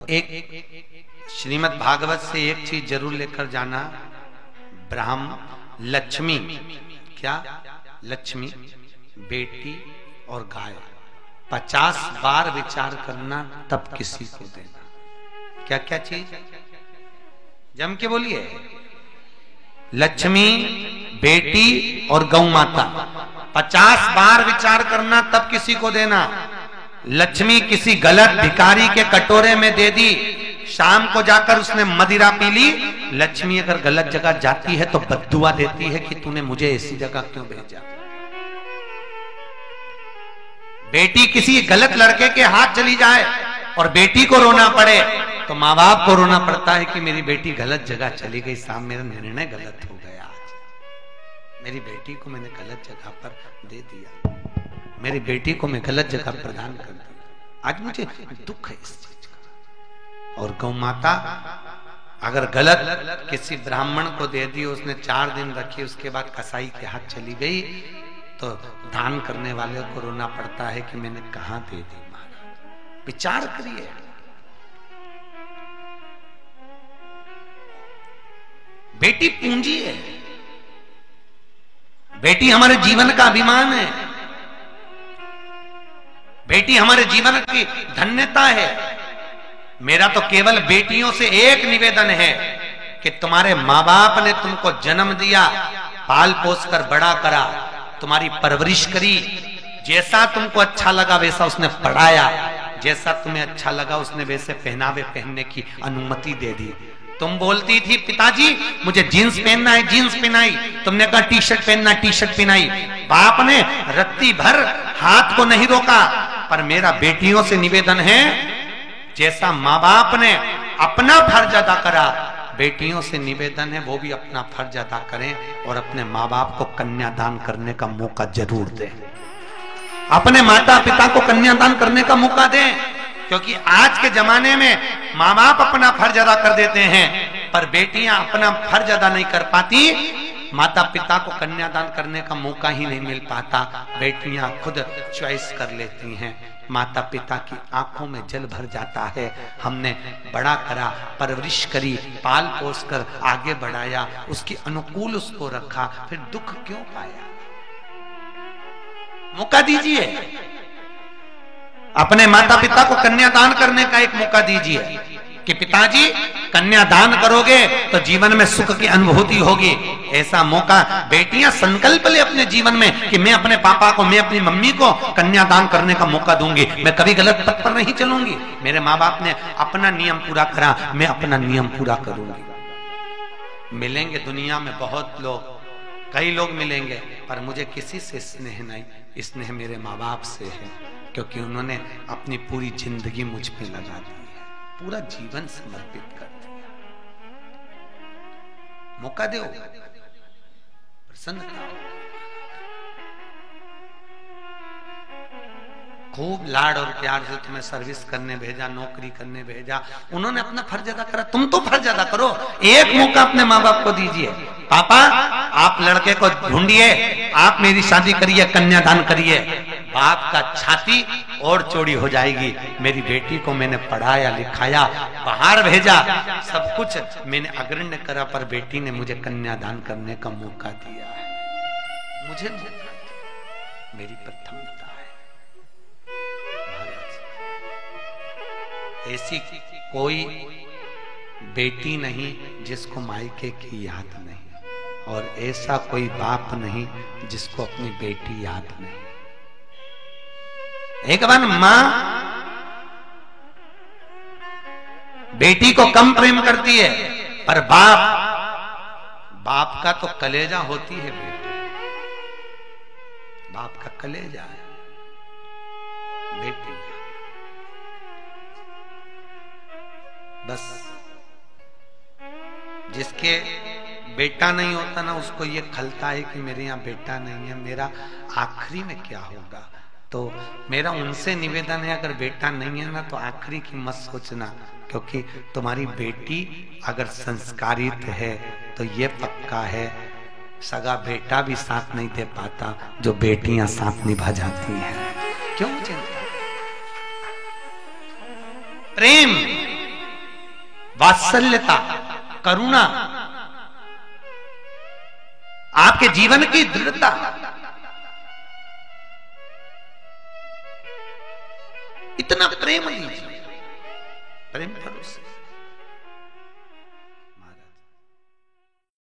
एक श्रीमद् भागवत से एक चीज जरूर लेकर जाना, ब्राह्म लक्ष्मी, क्या लक्ष्मी, बेटी और गाय 50 बार विचार करना तब किसी को देना। क्या क्या चीज जम के बोलिए? लक्ष्मी, बेटी और गौ माता 50 बार विचार करना तब किसी को देना। लक्ष्मी किसी गलत भिखारी के कटोरे में दे दी, शाम को जाकर उसने मदिरा पी ली, लक्ष्मी अगर गलत जगह जाती है तो बद्दुआ देती है कि तूने मुझे ऐसी जगह क्यों भेजा। बेटी किसी गलत लड़के के हाथ चली जाए और बेटी को रोना पड़े तो माँ बाप को रोना पड़ता है कि मेरी बेटी गलत जगह चली गई, साहब मेरा निर्णय गलत हो गया, आज मेरी बेटी को मैंने गलत जगह पर दे दिया, मेरी बेटी को मैं गलत जगह प्रदान कर दिया, आज मुझे दुख है इस चीज का। और गौ माता अगर गलत किसी ब्राह्मण को दे दी, उसने 4 दिन रखी, उसके बाद कसाई के हाथ चली गई, तो दान करने वाले को रोना पड़ता है कि मैंने कहां दे दी। महाराज विचार करिए, बेटी पूंजी है, बेटी हमारे जीवन का अभिमान है, बेटी हमारे जीवन की धन्यता है। मेरा तो केवल बेटियों से एक निवेदन है कि तुम्हारे माँ बाप ने तुमको जन्म दिया, पाल पोस कर बड़ा करा, तुम्हारी परवरिश करी, जैसा तुमको अच्छा लगा वैसा उसने पढ़ाया, जैसा तुम्हें अच्छा लगा उसने वैसे पहनावे पहनने की अनुमति दे दी। तुम बोलती थी पिताजी मुझे जीन्स पहनना है, जीन्स पहनाई, तुमने कहा टी शर्ट पहनना, टी शर्ट पहनाई, बाप ने रत्ती भर हाथ को नहीं रोका। पर मेरा बेटियों से निवेदन है, जैसा माँ बाप ने अपना फर्ज अदा करा, बेटियों से निवेदन है वो भी अपना फर्ज अदा करें और अपने माँ बाप को कन्यादान करने का मौका जरूर दें, अपने माता पिता को कन्यादान करने का मौका दें। क्योंकि आज के जमाने में माँ बाप अपना फर्ज अदा कर देते हैं पर बेटियां अपना फर्ज अदा नहीं कर पाती, माता पिता को कन्यादान करने का मौका ही नहीं मिल पाता, बेटियां खुद चॉइस कर लेती हैं। माता पिता की आंखों में जल भर जाता है, हमने बड़ा करा, परवरिश करी, पाल पोस कर आगे बढ़ाया, उसके अनुकूल उसको रखा, फिर दुख क्यों पाया? मौका दीजिए, अपने माता पिता को कन्यादान करने का एक मौका दीजिए कि पिताजी कन्यादान करोगे तो जीवन में सुख की अनुभूति होगी। ऐसा मौका बेटियां संकल्प ले अपने जीवन में कि मैं अपने पापा को, मैं अपनी मम्मी को कन्यादान करने का मौका दूंगी, मैं कभी गलत पथ पर नहीं चलूंगी, मेरे माँ बाप ने अपना नियम पूरा करा, मैं अपना नियम पूरा करूंगी। मिलेंगे दुनिया में बहुत लोग, कई लोग मिलेंगे, पर मुझे किसी से स्नेह नहीं, स्नेह मेरे माँ बाप से है, क्योंकि उन्होंने अपनी पूरी जिंदगी मुझ पे लगा दी है, पूरा जीवन समर्पित कर दिया। मौका दो, प्रसन्नता, खूब लाड और प्यार से तुम्हें सर्विस करने भेजा, नौकरी करने भेजा, उन्होंने अपना फर्ज अदा करा, तुम तो फर्ज अदा करो। एक मौका अपने माँ बाप को दीजिए, पापा आप लड़के को ढूंढिए, आप मेरी शादी करिए, कन्यादान करिए, बाप का छाती और चौड़ी हो जाएगी। मेरी बेटी को मैंने पढ़ाया लिखाया, बाहर भेजा, सब कुछ मैंने अग्रण्य करा, पर बेटी ने मुझे कन्यादान करने का मौका दिया है, मुझे मेरी प्रथमता है। ऐसी कोई बेटी नहीं जिसको मायके की याद नहीं, और ऐसा कोई बाप नहीं जिसको अपनी बेटी याद नहीं। एक बार मां बेटी को कम प्रेम करती है, पर बाप का तो कलेजा होती है बेटी, बाप का कलेजा है बेटी। बस जिसके बेटा नहीं होता ना, उसको ये खलता है कि मेरे यहाँ बेटा नहीं है, मेरा आखिरी में क्या होगा। तो मेरा उनसे निवेदन है, अगर बेटा नहीं है ना तो आखिरी की मत सोचना, क्योंकि तुम्हारी बेटी अगर संस्कारित है तो ये पक्का है सगा बेटा भी साथ नहीं दे पाता जो बेटियां साथ निभा जाती हैं। क्यों चिंता? प्रेम वात्सल्यता, करुणा, आपके जीवन की दृढ़ता, इतना प्रेम लीजिए, प्रेम करो से।